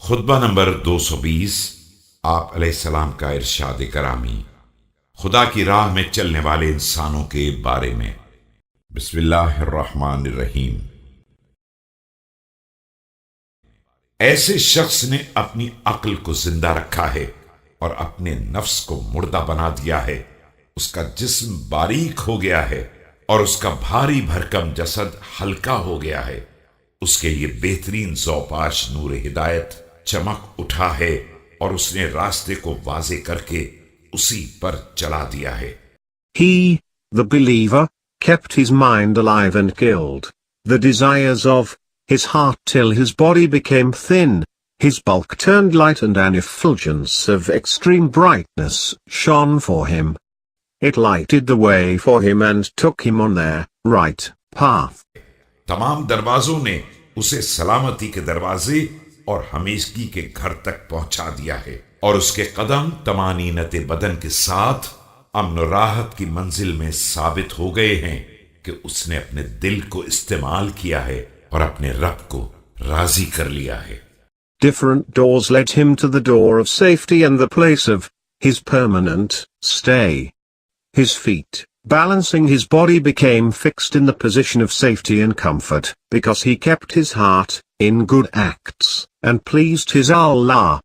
खुतबा number 220। आप अलैहिस्सलाम का इरशाद करामी खुदा की राह में चलने वाले इंसानों के बारे में। बिस्मिल्लाहिर्रहमानिर्रहीम। ऐसे शख्स ने अपनी अक्ल को जिंदा रखा है और अपने नफ्स को मुर्दा बना दिया है। उसका जिस्म बारीक हो गया है और उसका भारी भरकम जसद हल्का हो गया है। उसके ये बेहतरीन ज़ौपाश नूर हिदायत चमक उठा है और उसने रास्ते को वाज़े करके उसी पर चला दिया है। He, the believer, kept his mind alive and killed the desires of his heart till his body became thin, his bulk turned light, and an effulgence of extreme brightness shone for him. It lighted the way for him and took him on their right path. तमाम दरवाजों ने उसे सलामती के दरवाजे और हमेशगी के घर तक पहुंचा दिया है और उसके कदम तमानीनत बदन के साथ अमन और राहत की मंजिल में साबित हो गए हैं कि उसने अपने दिल को इस्तेमाल किया है और अपने रब को राजी कर लिया है। Different doors led him to the door of safety and the place of his permanent stay. His feet, balancing his body, became fixed in the position of safety and comfort, because he kept his heart in good acts, and pleased his Allah.